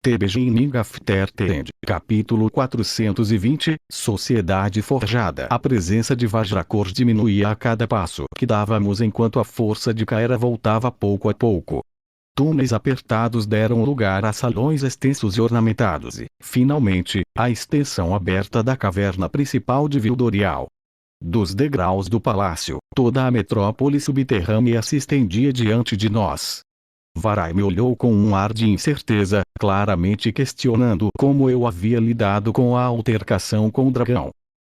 The Beginning After the End, capítulo 420, Sociedade Forjada. A presença de Vajrakor diminuía a cada passo que dávamos enquanto a força de Kaera voltava pouco a pouco. Túneis apertados deram lugar a salões extensos e ornamentados e, finalmente, a extensão aberta da caverna principal de Vildorial. Dos degraus do palácio, toda a metrópole subterrânea se estendia diante de nós. Varai me olhou com um ar de incerteza, claramente questionando como eu havia lidado com a altercação com o dragão.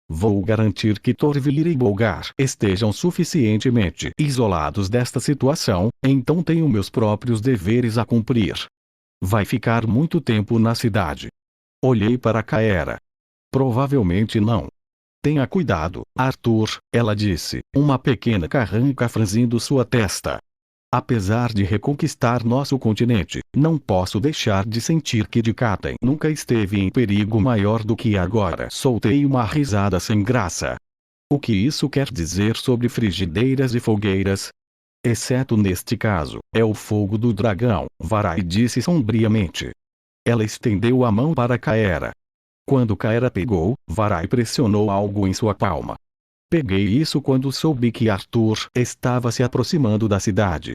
Vou garantir que Torvilir e Bolgar estejam suficientemente isolados desta situação, então tenho meus próprios deveres a cumprir. Vai ficar muito tempo na cidade. Olhei para Kaera. Provavelmente não. Tenha cuidado, Arthur, ela disse, uma pequena carranca franzindo sua testa. Apesar de reconquistar nosso continente, não posso deixar de sentir que Dikaten nunca esteve em perigo maior do que agora. Soltei uma risada sem graça. O que isso quer dizer sobre frigideiras e fogueiras? Exceto neste caso, é o fogo do dragão, Varai disse sombriamente. Ela estendeu a mão para Kaera. Quando Kaera pegou, Varai pressionou algo em sua palma. Peguei isso quando soube que Arthur estava se aproximando da cidade.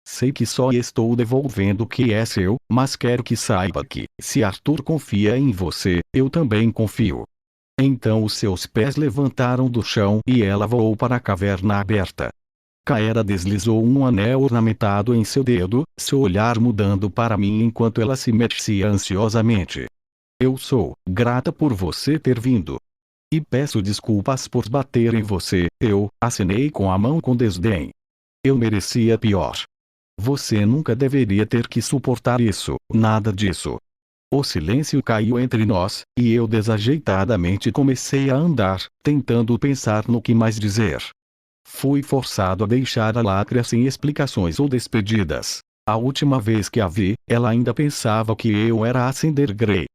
Sei que só estou devolvendo o que é seu, mas quero que saiba que, se Arthur confia em você, eu também confio. Então os seus pés levantaram do chão e ela voou para a caverna aberta. Kaera deslizou um anel ornamentado em seu dedo, seu olhar mudando para mim enquanto ela se mexia ansiosamente. Eu sou grata por você ter vindo. E peço desculpas por bater em você, eu acenei com a mão com desdém. Eu merecia pior. Você nunca deveria ter que suportar isso, nada disso. O silêncio caiu entre nós, e eu desajeitadamente comecei a andar, tentando pensar no que mais dizer. Fui forçado a deixar a Lacria sem explicações ou despedidas. A última vez que a vi, ela ainda pensava que eu era Ascender Grey.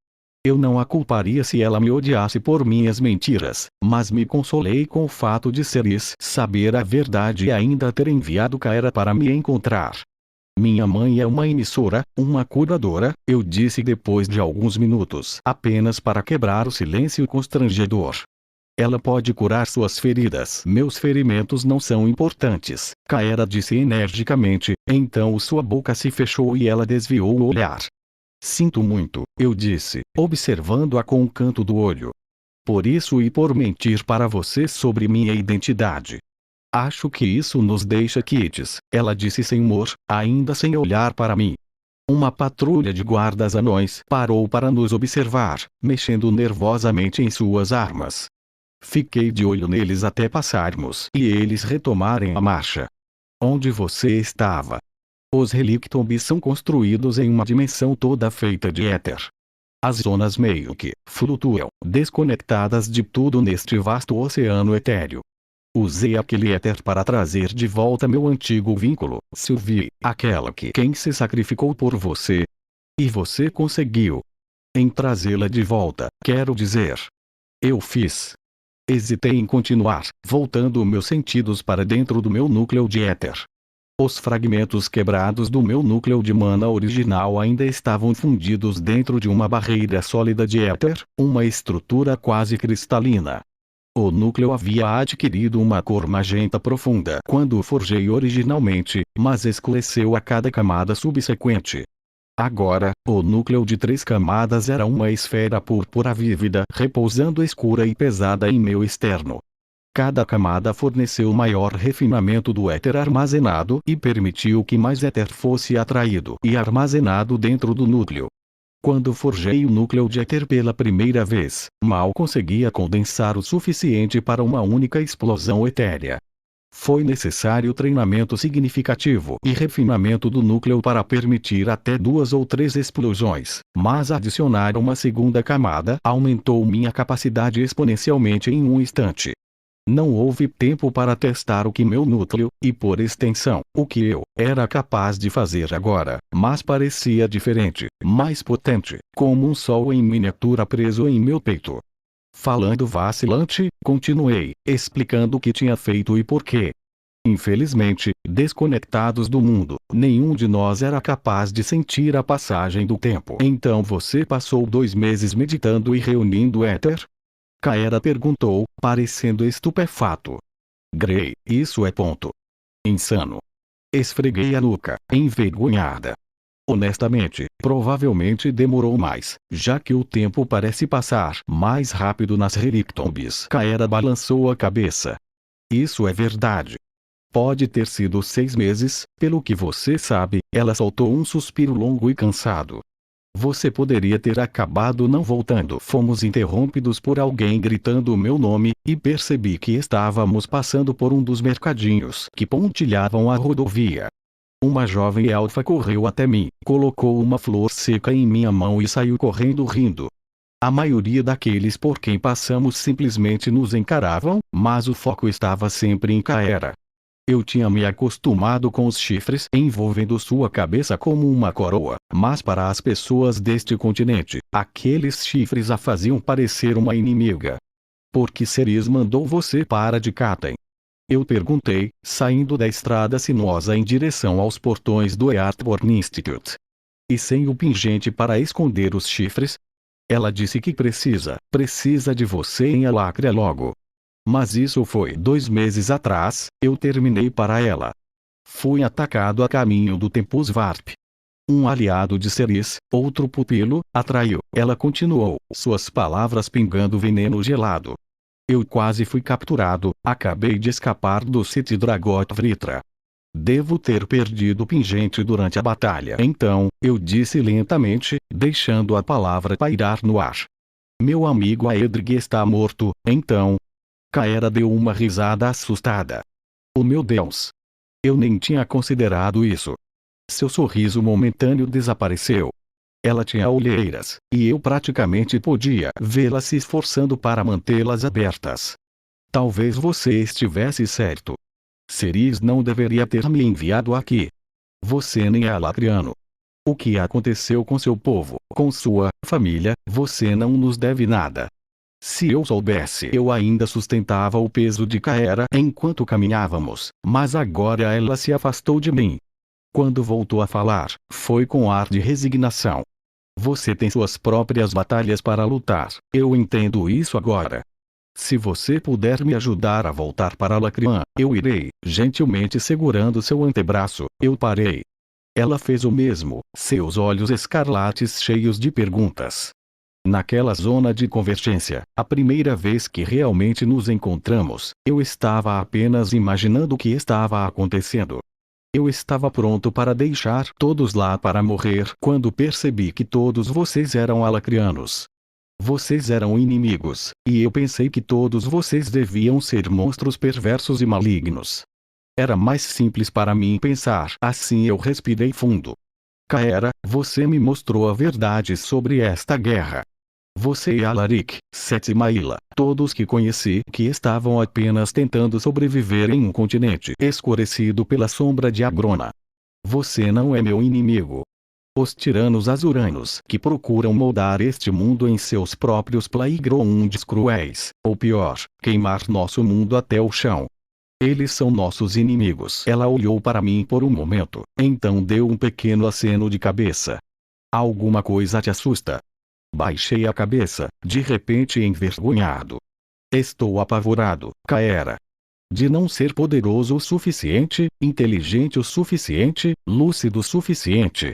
Eu não a culparia se ela me odiasse por minhas mentiras, mas me consolei com o fato de Ceres saber a verdade e ainda ter enviado Kaera para me encontrar. Minha mãe é uma emissora, uma curadora, eu disse depois de alguns minutos, apenas para quebrar o silêncio constrangedor. Ela pode curar suas feridas. Meus ferimentos não são importantes, Kaera disse energicamente, então sua boca se fechou e ela desviou o olhar. Sinto muito, eu disse, observando-a com o canto do olho. Por isso e por mentir para você sobre minha identidade. Acho que isso nos deixa quites, ela disse sem humor, ainda sem olhar para mim. Uma patrulha de guardas anões parou para nos observar, mexendo nervosamente em suas armas. Fiquei de olho neles até passarmos e eles retomarem a marcha. Onde você estava? Os relictombes são construídos em uma dimensão toda feita de éter. As zonas meio que flutuam, desconectadas de tudo neste vasto oceano etéreo. Usei aquele éter para trazer de volta meu antigo vínculo, Sylvie, aquela que quem se sacrificou por você. E você conseguiu. Em trazê-la de volta, quero dizer. Eu fiz. Hesitei em continuar, voltando meus sentidos para dentro do meu núcleo de éter. Os fragmentos quebrados do meu núcleo de mana original ainda estavam fundidos dentro de uma barreira sólida de éter, uma estrutura quase cristalina. O núcleo havia adquirido uma cor magenta profunda quando o forjei originalmente, mas escureceu a cada camada subsequente. Agora, o núcleo de 3 camadas era uma esfera púrpura vívida repousando escura e pesada em meu externo. Cada camada forneceu maior refinamento do éter armazenado e permitiu que mais éter fosse atraído e armazenado dentro do núcleo. Quando forjei o núcleo de éter pela primeira vez, mal conseguia condensar o suficiente para uma única explosão etérea. Foi necessário treinamento significativo e refinamento do núcleo para permitir até 2 ou 3 explosões, mas adicionar uma segunda camada aumentou minha capacidade exponencialmente em um instante. Não houve tempo para testar o que meu núcleo, e por extensão, o que eu, era capaz de fazer agora, mas parecia diferente, mais potente, como um sol em miniatura preso em meu peito. Falando vacilante, continuei, explicando o que tinha feito e por quê. Infelizmente, desconectados do mundo, nenhum de nós era capaz de sentir a passagem do tempo. Então você passou 2 meses meditando e reunindo éter? Kaera perguntou, parecendo estupefato. Gray, isso é ponto. Insano. Esfreguei a nuca, envergonhada. Honestamente, provavelmente demorou mais, já que o tempo parece passar mais rápido nas Relictombes. Kaera balançou a cabeça. Isso é verdade. Pode ter sido 6 meses, pelo que você sabe. Ela soltou um suspiro longo e cansado. Você poderia ter acabado não voltando. Fomos interrompidos por alguém gritando o meu nome, e percebi que estávamos passando por um dos mercadinhos que pontilhavam a rodovia. Uma jovem elfa correu até mim, colocou uma flor seca em minha mão e saiu correndo rindo. A maioria daqueles por quem passamos simplesmente nos encaravam, mas o foco estava sempre em Kaera. Eu tinha me acostumado com os chifres envolvendo sua cabeça como uma coroa, mas para as pessoas deste continente, aqueles chifres a faziam parecer uma inimiga. Por que Ceres mandou você para de Catem? Eu perguntei, saindo da estrada sinuosa em direção aos portões do Earthborn Institute. E sem o pingente para esconder os chifres? Ela disse que precisa de você em Alacria logo. Mas isso foi 2 meses atrás. Eu terminei para ela. Fui atacado a caminho do Tempus Varp. Um aliado de Ceres, outro pupilo, atraiu. Ela continuou, suas palavras pingando veneno gelado. Eu quase fui capturado. Acabei de escapar do City Dragot Vritra. Devo ter perdido o pingente durante a batalha. Então, eu disse lentamente, deixando a palavra pairar no ar. Meu amigo Aedrig está morto. Então, Kaera deu uma risada assustada. Oh meu Deus! Eu nem tinha considerado isso. Seu sorriso momentâneo desapareceu. Ela tinha olheiras, e eu praticamente podia vê-la se esforçando para mantê-las abertas. Talvez você estivesse certo. Ceres não deveria ter me enviado aqui. Você nem é alacriano. O que aconteceu com seu povo, com sua família? Você não nos deve nada. Se eu soubesse, eu ainda sustentava o peso de Kaera enquanto caminhávamos, mas agora ela se afastou de mim. Quando voltou a falar, foi com ar de resignação. Você tem suas próprias batalhas para lutar. Eu entendo isso agora. Se você puder me ajudar a voltar para Lacrian, eu irei. Gentilmente segurando seu antebraço, eu parei. Ela fez o mesmo, seus olhos escarlates cheios de perguntas. Naquela zona de convergência, a primeira vez que realmente nos encontramos, eu estava apenas imaginando o que estava acontecendo. Eu estava pronto para deixar todos lá para morrer quando percebi que todos vocês eram alacrianos. Vocês eram inimigos, e eu pensei que todos vocês deviam ser monstros perversos e malignos. Era mais simples para mim pensar assim. Eu respirei fundo. Kaera, você me mostrou a verdade sobre esta guerra. Você e Alaric, Set e Maila, todos que conheci que estavam apenas tentando sobreviver em um continente escurecido pela sombra de Agrona. Você não é meu inimigo. Os tiranos azuranos que procuram moldar este mundo em seus próprios playgrounds cruéis, ou pior, queimar nosso mundo até o chão. Eles são nossos inimigos. Ela olhou para mim por um momento, então deu um pequeno aceno de cabeça. Alguma coisa te assusta? Baixei a cabeça, de repente envergonhado. Estou apavorado, Kaera. De não ser poderoso o suficiente, inteligente o suficiente, lúcido o suficiente.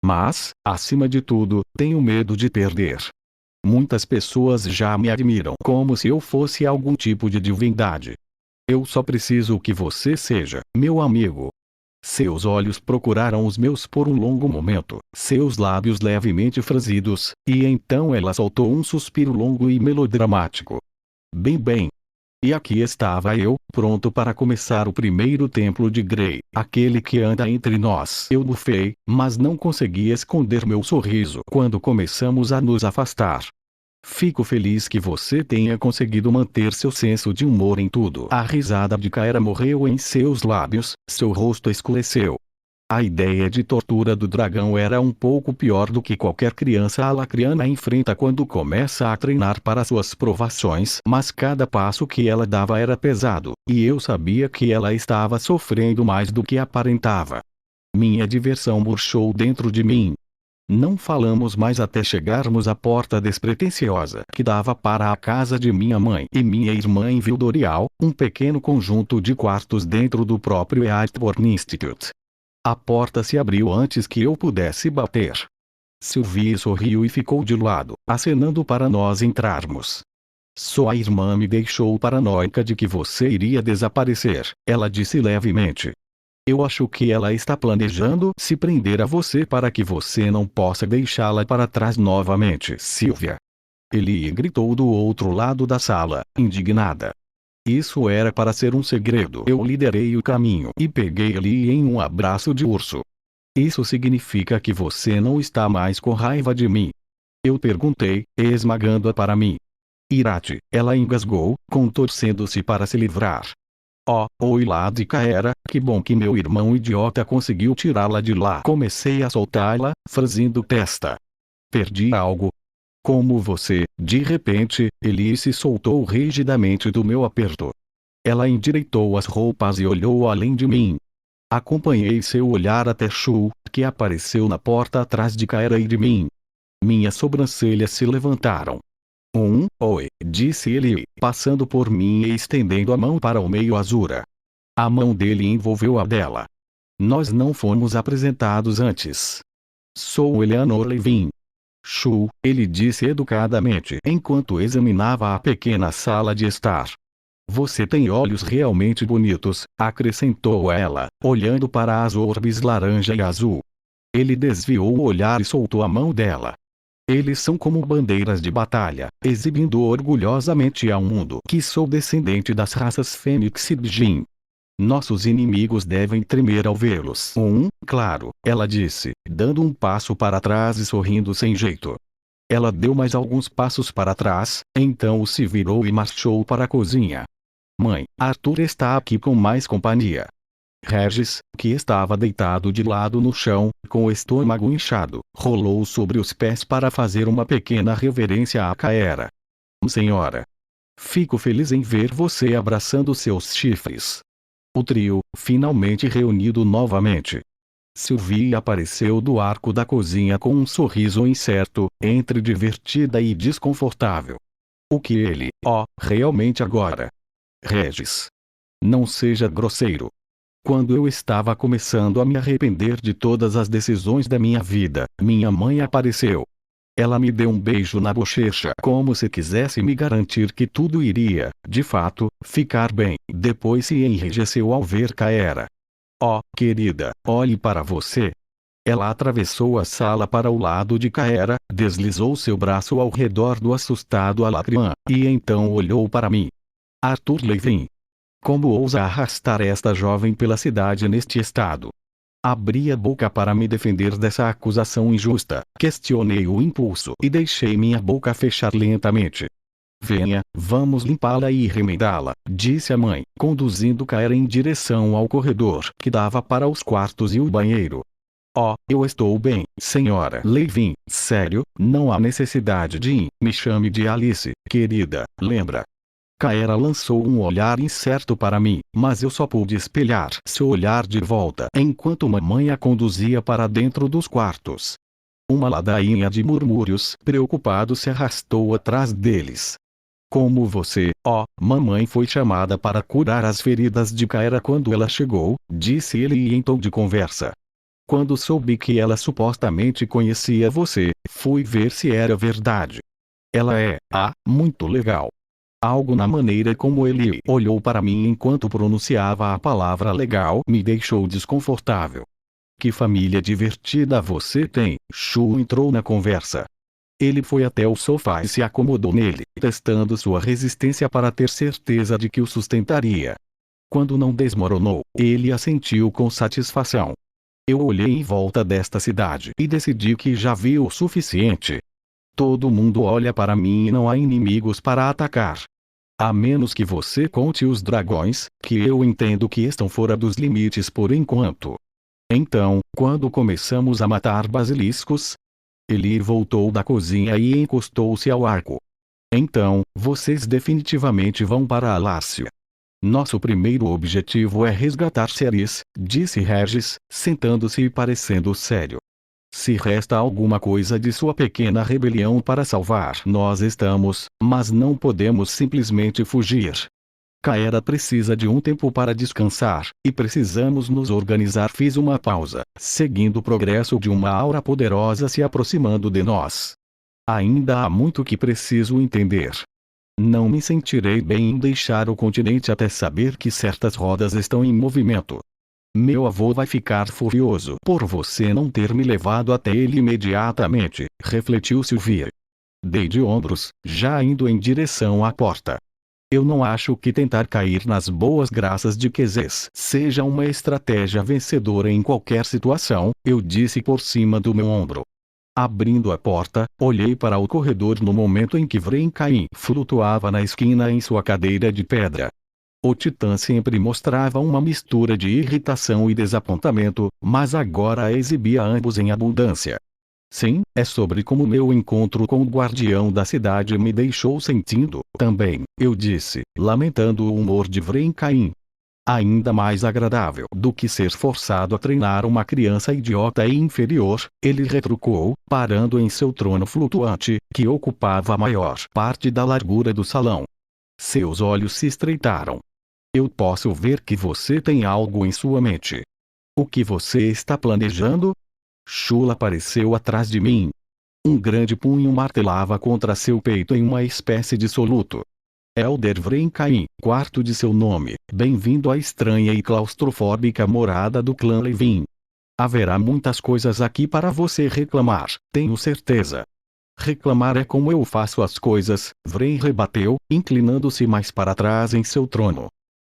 Mas, acima de tudo, tenho medo de perder. Muitas pessoas já me admiram como se eu fosse algum tipo de divindade. Eu só preciso que você seja meu amigo. Seus olhos procuraram os meus por um longo momento, seus lábios levemente franzidos, e então ela soltou um suspiro longo e melodramático. Bem. E aqui estava eu, pronto para começar o primeiro templo de Grey, aquele que anda entre nós. Eu bufei, mas não consegui esconder meu sorriso quando começamos a nos afastar. Fico feliz que você tenha conseguido manter seu senso de humor em tudo. A risada de Kaera morreu em seus lábios, seu rosto escureceu. A ideia de tortura do dragão era um pouco pior do que qualquer criança alacriana enfrenta quando começa a treinar para suas provações, mas cada passo que ela dava era pesado, e eu sabia que ela estava sofrendo mais do que aparentava. Minha diversão murchou dentro de mim. Não falamos mais até chegarmos à porta despretensiosa que dava para a casa de minha mãe e minha irmã em Vildorial, um pequeno conjunto de quartos dentro do próprio Eastbourne Institute. A porta se abriu antes que eu pudesse bater. Sylvie sorriu e ficou de lado, acenando para nós entrarmos. Sua irmã me deixou paranoica de que você iria desaparecer, ela disse levemente. Eu acho que ela está planejando se prender a você para que você não possa deixá-la para trás novamente, Sylvia. Ele gritou do outro lado da sala, indignada. Isso era para ser um segredo. Eu liderei o caminho e peguei ele em um abraço de urso. Isso significa que você não está mais com raiva de mim? Eu perguntei, esmagando-a para mim. Irate, ela engasgou, contorcendo-se para se livrar. Oh, oi Lady Caera, que bom que meu irmão idiota conseguiu tirá-la de lá. Comecei a soltá-la, franzindo testa. Perdi algo? Como você, de repente, ele se soltou rigidamente do meu aperto. Ela endireitou as roupas e olhou além de mim. Acompanhei seu olhar até Shu, que apareceu na porta atrás de Caera e de mim. Minhas sobrancelhas se levantaram. Oi, disse ele, passando por mim e estendendo a mão para o meio Azura. A mão dele envolveu a dela. Nós não fomos apresentados antes. Sou Eleanor Levin. Shu, ele disse educadamente enquanto examinava a pequena sala de estar. Você tem olhos realmente bonitos, acrescentou ela, olhando para as orbes laranja e azul. Ele desviou o olhar e soltou a mão dela. Eles são como bandeiras de batalha, exibindo orgulhosamente ao mundo que sou descendente das raças Fênix e Djinn. Nossos inimigos devem tremer ao vê-los. Claro, ela disse, dando um passo para trás e sorrindo sem jeito. Ela deu mais alguns passos para trás, então se virou e marchou para a cozinha. Mãe, Arthur está aqui com mais companhia. Regis, que estava deitado de lado no chão, com o estômago inchado, rolou sobre os pés para fazer uma pequena reverência a Caera. Senhora. Fico feliz em ver você abraçando seus chifres. O trio, finalmente reunido novamente. Sylvie apareceu do arco da cozinha com um sorriso incerto, entre divertida e desconfortável. O que ele, realmente agora? Regis. Não seja grosseiro. Quando eu estava começando a me arrepender de todas as decisões da minha vida, minha mãe apareceu. Ela me deu um beijo na bochecha como se quisesse me garantir que tudo iria, de fato, ficar bem. Depois se enrijeceu ao ver Caera. Oh, querida, olhe para você. Ela atravessou a sala para o lado de Caera, deslizou seu braço ao redor do assustado Alacrian, e então olhou para mim. Arthur Levin. Como ousa arrastar esta jovem pela cidade neste estado? Abri a boca para me defender dessa acusação injusta, questionei o impulso e deixei minha boca fechar lentamente. Venha, vamos limpá-la e remendá-la, disse a mãe, conduzindo Caera em direção ao corredor que dava para os quartos e o banheiro. Oh, eu estou bem, senhora Levin, sério, não há necessidade de me chame de Alice, querida, lembra? Caera lançou um olhar incerto para mim, mas eu só pude espelhar seu olhar de volta enquanto mamãe a conduzia para dentro dos quartos. Uma ladainha de murmúrios preocupado se arrastou atrás deles. Como você, mamãe foi chamada para curar as feridas de Caera quando ela chegou, disse ele em tom de conversa. Quando soube que ela supostamente conhecia você, fui ver se era verdade. Ela é, muito legal. Algo na maneira como ele olhou para mim enquanto pronunciava a palavra legal me deixou desconfortável. Que família divertida você tem, Shu entrou na conversa. Ele foi até o sofá e se acomodou nele, testando sua resistência para ter certeza de que o sustentaria. Quando não desmoronou, ele assentiu com satisfação. Eu olhei em volta desta cidade e decidi que já vi o suficiente. Todo mundo olha para mim e não há inimigos para atacar. A menos que você conte os dragões, que eu entendo que estão fora dos limites por enquanto. Então, quando começamos a matar basiliscos, ele voltou da cozinha e encostou-se ao arco. Então, vocês definitivamente vão para a Lácia. Nosso primeiro objetivo é resgatar Ceres, disse Regis, sentando-se e parecendo sério. Se resta alguma coisa de sua pequena rebelião para salvar, nós estamos, mas não podemos simplesmente fugir. Caera precisa de um tempo para descansar, e precisamos nos organizar. Fiz uma pausa, seguindo o progresso de uma aura poderosa se aproximando de nós. Ainda há muito que preciso entender. Não me sentirei bem em deixar o continente até saber que certas rodas estão em movimento. Meu avô vai ficar furioso por você não ter me levado até ele imediatamente, refletiu Sylvie. Dei de ombros, já indo em direção à porta. Eu não acho que tentar cair nas boas graças de Quezes seja uma estratégia vencedora em qualquer situação, eu disse por cima do meu ombro. Abrindo a porta, olhei para o corredor no momento em que Vrencaim flutuava na esquina em sua cadeira de pedra. O titã sempre mostrava uma mistura de irritação e desapontamento, mas agora a exibia ambos em abundância. Sim, é sobre como meu encontro com o guardião da cidade me deixou sentindo, também, eu disse, lamentando o humor de Vrencaim. Ainda mais agradável do que ser forçado a treinar uma criança idiota e inferior, ele retrucou, parando em seu trono flutuante, que ocupava a maior parte da largura do salão. Seus olhos se estreitaram. Eu posso ver que você tem algo em sua mente. O que você está planejando? Shula apareceu atrás de mim. Um grande punho martelava contra seu peito em uma espécie de soluto. Elder Vrencaim, quarto de seu nome, bem-vindo à estranha e claustrofóbica morada do clã Levin. Haverá muitas coisas aqui para você reclamar, tenho certeza. Reclamar é como eu faço as coisas, Vren rebateu, inclinando-se mais para trás em seu trono.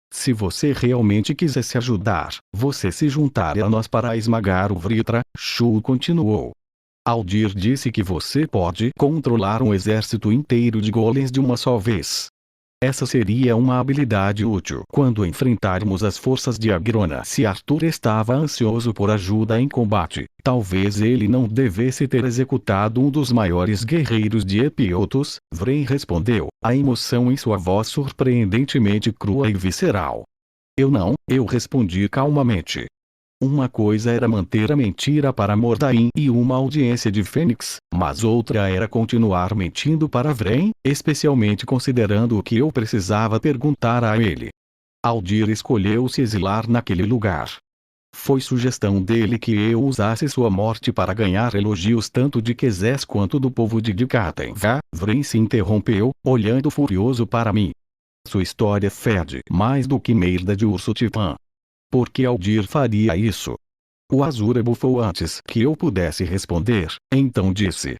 Se você realmente quisesse ajudar, você se juntaria a nós para esmagar o Vritra, Shul continuou. Aldir disse que você pode controlar um exército inteiro de golems de uma só vez. Essa seria uma habilidade útil quando enfrentarmos as forças de Agrona. Se Arthur estava ansioso por ajuda em combate, talvez ele não devesse ter executado um dos maiores guerreiros de Epiotos, Vren respondeu, a emoção em sua voz surpreendentemente crua e visceral. Eu respondi calmamente. Uma coisa era manter a mentira para Mordain e uma audiência de Fênix, mas outra era continuar mentindo para Vren, especialmente considerando o que eu precisava perguntar a ele. Aldir escolheu se exilar naquele lugar. Foi sugestão dele que eu usasse sua morte para ganhar elogios tanto de Quezes quanto do povo de Dikaten. Vren se interrompeu, olhando furioso para mim. Sua história fede mais do que merda de urso Titã. Por que Aldir faria isso? O Azura bufou antes que eu pudesse responder, então disse.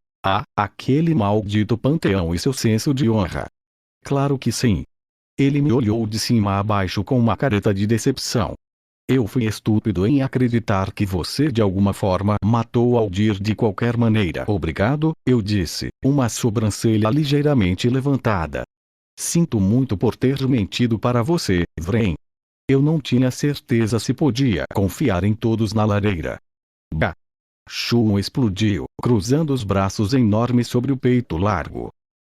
Aquele maldito panteão e seu senso de honra. Claro que sim. Ele me olhou de cima a baixo com uma careta de decepção. Eu fui estúpido em acreditar que você de alguma forma matou Aldir de qualquer maneira. Obrigado, eu disse, uma sobrancelha ligeiramente levantada. Sinto muito por ter mentido para você, Vren. Eu não tinha certeza se podia confiar em todos na lareira. Shun explodiu, cruzando os braços enormes sobre o peito largo.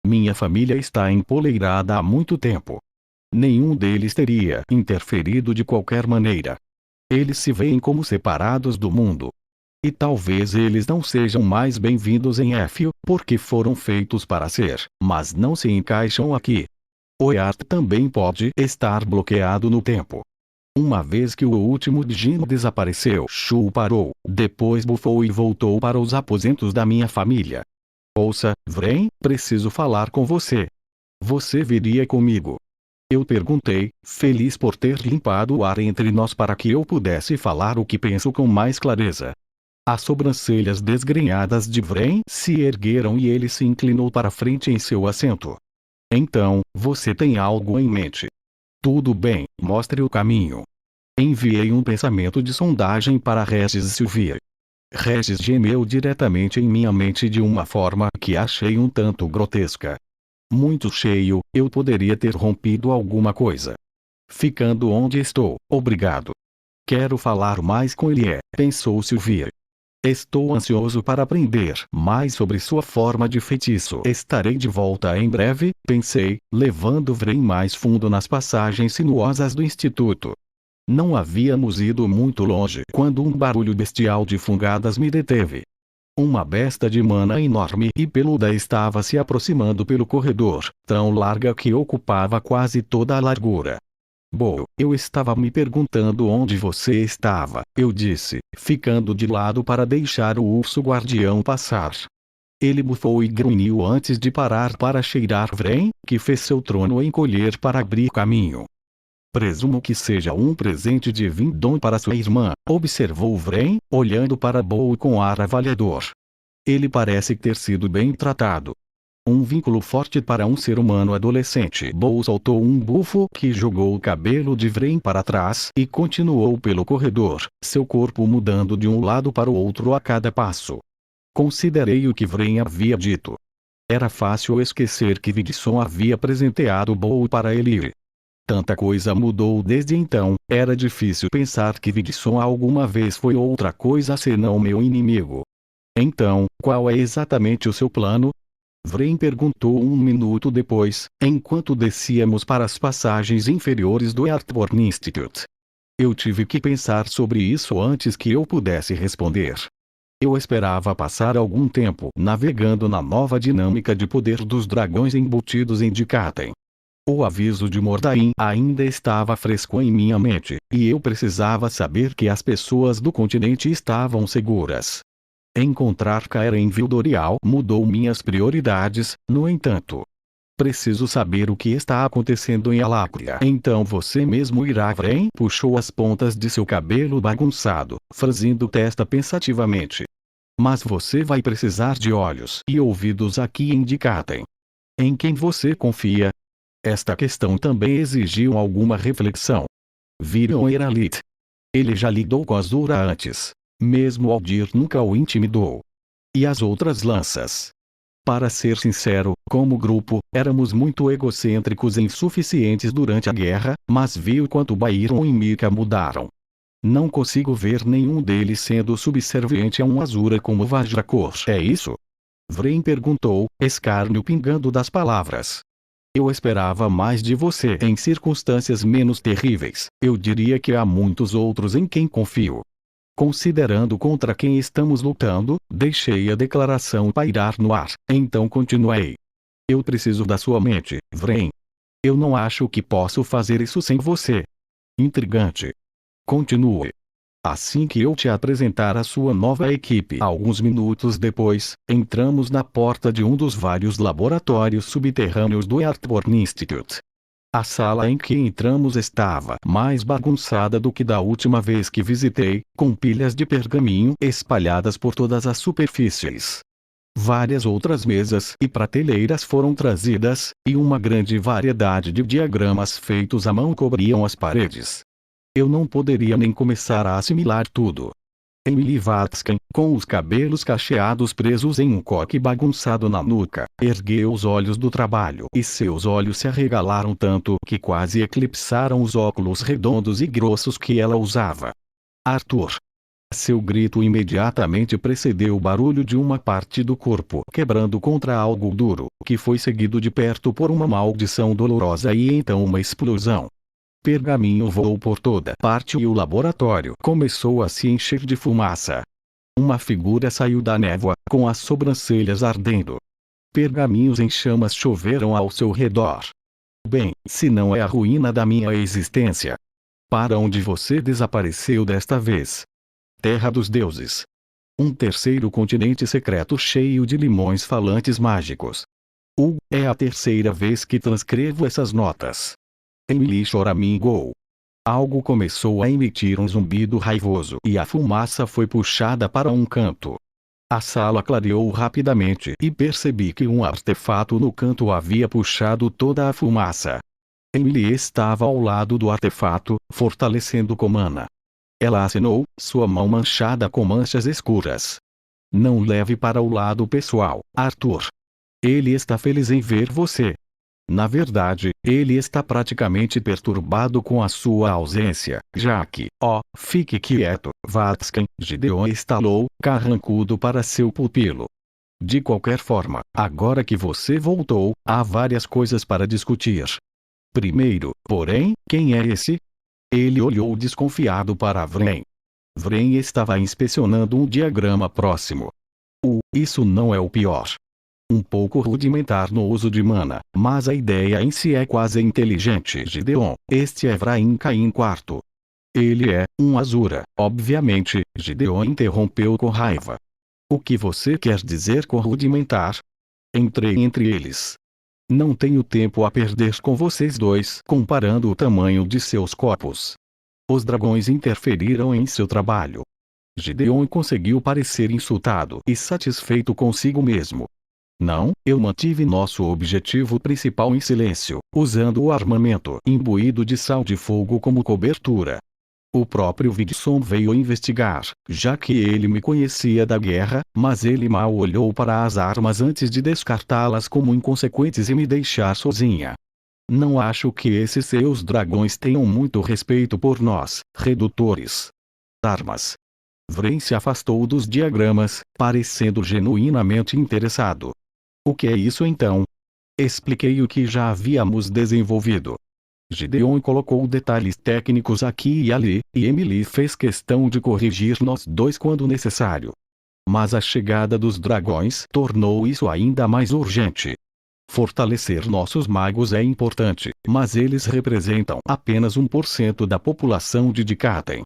Minha família está empoleirada há muito tempo. Nenhum deles teria interferido de qualquer maneira. Eles se veem como separados do mundo. E talvez eles não sejam mais bem-vindos em Éfio, porque foram feitos para ser, mas não se encaixam aqui. Oiart também pode estar bloqueado no tempo. Uma vez que o último Djinn desapareceu, Shu parou, depois bufou e voltou para os aposentos da minha família. Ouça, Vren, preciso falar com você. Você viria comigo? Eu perguntei, feliz por ter limpado o ar entre nós para que eu pudesse falar o que penso com mais clareza. As sobrancelhas desgrenhadas de Vren se ergueram e ele se inclinou para frente em seu assento. Então, você tem algo em mente. Tudo bem, mostre o caminho. Enviei um pensamento de sondagem para Regis Sylvie. Regis gemeu diretamente em minha mente de uma forma que achei um tanto grotesca. Muito cheio, eu poderia ter rompido alguma coisa. Ficando onde estou, obrigado. Quero falar mais com ele, pensou Sylvie. Estou ansioso para aprender mais sobre sua forma de feitiço. Estarei de volta em breve, pensei, levando Vren mais fundo nas passagens sinuosas do instituto. Não havíamos ido muito longe quando um barulho bestial de fungadas me deteve. Uma besta de mana enorme e peluda estava se aproximando pelo corredor, tão larga que ocupava quase toda a largura. Bom, eu estava me perguntando onde você estava, eu disse, ficando de lado para deixar o urso guardião passar. Ele bufou e grunhiu antes de parar para cheirar Vren, que fez seu trono encolher para abrir caminho. Presumo que seja um presente de Vindon para sua irmã, observou Vren, olhando para Bow com ar avaliador. Ele parece ter sido bem tratado. Um vínculo forte para um ser humano adolescente. Bow soltou um bufo que jogou o cabelo de Vren para trás e continuou pelo corredor, seu corpo mudando de um lado para o outro a cada passo. Considerei o que Vren havia dito. Era fácil esquecer que Vidson havia presenteado Bow para ele ir. Tanta coisa mudou desde então, era difícil pensar que Vidson alguma vez foi outra coisa senão meu inimigo. Então, qual é exatamente o seu plano? Vren perguntou um minuto depois, enquanto descíamos para as passagens inferiores do Earthborn Institute. Eu tive que pensar sobre isso antes que eu pudesse responder. Eu esperava passar algum tempo navegando na nova dinâmica de poder dos dragões embutidos em Dikaten. O aviso de Mordain ainda estava fresco em minha mente, e eu precisava saber que as pessoas do continente estavam seguras. Encontrar Kaera em Vildorial mudou minhas prioridades, no entanto. Preciso saber o que está acontecendo em Alacria. Então você mesmo irá. Vren puxou as pontas de seu cabelo bagunçado, franzindo testa pensativamente. Mas você vai precisar de olhos e ouvidos aqui em Dikaten. Em quem você confia? Esta questão também exigiu alguma reflexão. Virion Eralit. Ele já lidou com Azura antes. Mesmo Aldir nunca o intimidou. E as outras lanças? Para ser sincero, como grupo, éramos muito egocêntricos e insuficientes durante a guerra, mas vi o quanto Byron e Mika mudaram. Não consigo ver nenhum deles sendo subserviente a um Azura como Vajrakor. É isso? Vren perguntou, escárnio pingando das palavras. Eu esperava mais de você em circunstâncias menos terríveis. Eu diria que há muitos outros em quem confio. Considerando contra quem estamos lutando, deixei a declaração pairar no ar, então continuei. Eu preciso da sua mente, Vren. Eu não acho que posso fazer isso sem você. Intrigante. Continue. Assim que eu te apresentar a sua nova equipe. Alguns minutos depois, entramos na porta de um dos vários laboratórios subterrâneos do Earthborn Institute. A sala em que entramos estava mais bagunçada do que da última vez que visitei, com pilhas de pergaminho espalhadas por todas as superfícies. Várias outras mesas e prateleiras foram trazidas, e uma grande variedade de diagramas feitos à mão cobriam as paredes. Eu não poderia nem começar a assimilar tudo. Emily Vatskan, com os cabelos cacheados presos em um coque bagunçado na nuca, ergueu os olhos do trabalho e seus olhos se arregalaram tanto que quase eclipsaram os óculos redondos e grossos que ela usava. Arthur! Seu grito imediatamente precedeu o barulho de uma parte do corpo quebrando contra algo duro, que foi seguido de perto por uma maldição dolorosa e então uma explosão. Pergaminho voou por toda parte e o laboratório começou a se encher de fumaça. Uma figura saiu da névoa, com as sobrancelhas ardendo. Pergaminhos em chamas choveram ao seu redor. Bem, se não é a ruína da minha existência. Para onde você desapareceu desta vez? Terra dos deuses. Um terceiro continente secreto cheio de limões falantes mágicos. É a terceira vez que transcrevo essas notas. Emily choramingou. Algo começou a emitir um zumbido raivoso e a fumaça foi puxada para um canto. A sala clareou rapidamente e percebi que um artefato no canto havia puxado toda a fumaça. Emily estava ao lado do artefato, fortalecendo com mana. Ela acenou, sua mão manchada com manchas escuras. Não leve para o lado pessoal, Arthur. Ele está feliz em ver você. Na verdade, ele está praticamente perturbado com a sua ausência, já que, fique quieto, Vatskan, Gideon estalou, carrancudo para seu pupilo. De qualquer forma, agora que você voltou, há várias coisas para discutir. Primeiro, porém, quem é esse? Ele olhou desconfiado para Vren. Vren estava inspecionando um diagrama próximo. Isso não é o pior. Um pouco rudimentar no uso de mana, mas a ideia em si é quase inteligente. Gideon, este é Vrain Caim IV. Ele é um Azura, obviamente. Gideon interrompeu com raiva. O que você quer dizer com rudimentar? Entrei entre eles. Não tenho tempo a perder com vocês dois comparando o tamanho de seus corpos. Os dragões interferiram em seu trabalho. Gideon conseguiu parecer insultado e satisfeito consigo mesmo. Não, eu mantive nosso objetivo principal em silêncio, usando o armamento imbuído de sal de fogo como cobertura. O próprio Vidson veio investigar, já que ele me conhecia da guerra, mas ele mal olhou para as armas antes de descartá-las como inconsequentes e me deixar sozinha. Não acho que esses seus dragões tenham muito respeito por nós, redutores. Armas. Vren se afastou dos diagramas, parecendo genuinamente interessado. O que é isso então? Expliquei o que já havíamos desenvolvido. Gideon colocou detalhes técnicos aqui e ali, e Emily fez questão de corrigir nós dois quando necessário. Mas a chegada dos dragões tornou isso ainda mais urgente. Fortalecer nossos magos é importante, mas eles representam apenas 1% da população de Dikaten.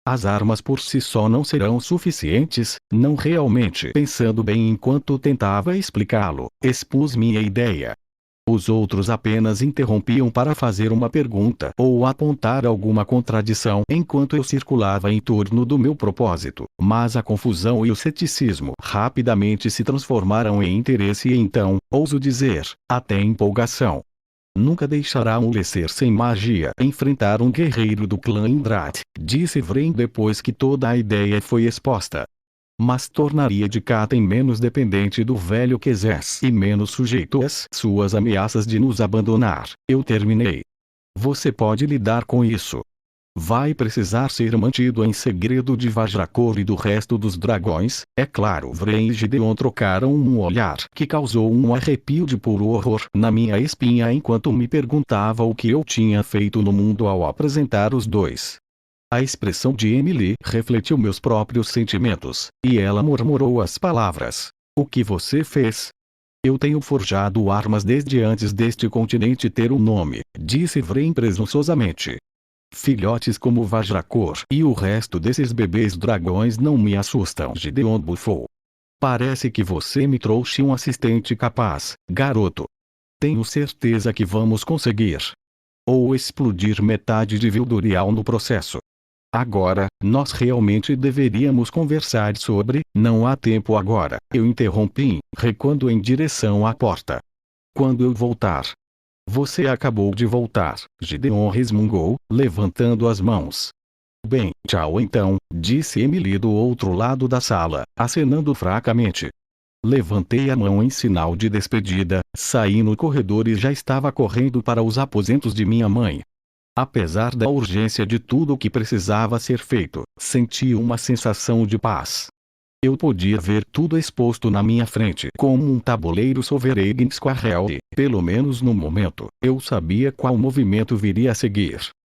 As armas por si só não serão suficientes, não realmente. Pensando bem enquanto tentava explicá-lo, expus minha ideia. Os outros apenas interrompiam para fazer uma pergunta ou apontar alguma contradição enquanto eu circulava em torno do meu propósito, mas a confusão e o ceticismo rapidamente se transformaram em interesse e então, ouso dizer, até empolgação. Nunca deixará um Lesser sem magia enfrentar um guerreiro do clã Indrat, disse Vren depois que toda a ideia foi exposta. Mas tornaria Dikaten menos dependente do velho Quezes e menos sujeito às suas ameaças de nos abandonar. Eu terminei. Você pode lidar com isso. Vai precisar ser mantido em segredo de Vajrakor e do resto dos dragões, é claro. Vren e Gideon trocaram um olhar que causou um arrepio de puro horror na minha espinha enquanto me perguntava o que eu tinha feito no mundo ao apresentar os dois. A expressão de Emily refletiu meus próprios sentimentos, e ela murmurou as palavras. O que você fez? Eu tenho forjado armas desde antes deste continente ter um nome, disse Vren presunçosamente. Filhotes como Vajrakor e o resto desses bebês dragões não me assustam. Gideon bufou. Parece que você me trouxe um assistente capaz, garoto. Tenho certeza que vamos conseguir. Ou explodir metade de Vildurial no processo. Agora, nós realmente deveríamos conversar sobre. Não há tempo agora. Eu interrompi, recuando em direção à porta. Quando eu voltar. Você acabou de voltar, Gideon resmungou, levantando as mãos. Bem, tchau então, disse Emily do outro lado da sala, acenando fracamente. Levantei a mão em sinal de despedida, saí no corredor e já estava correndo para os aposentos de minha mãe. Apesar da urgência de tudo o que precisava ser feito, senti uma sensação de paz. Eu podia ver tudo exposto na minha frente como um tabuleiro Sovereign Squarrel e, pelo menos no momento, eu sabia qual movimento viria a seguir.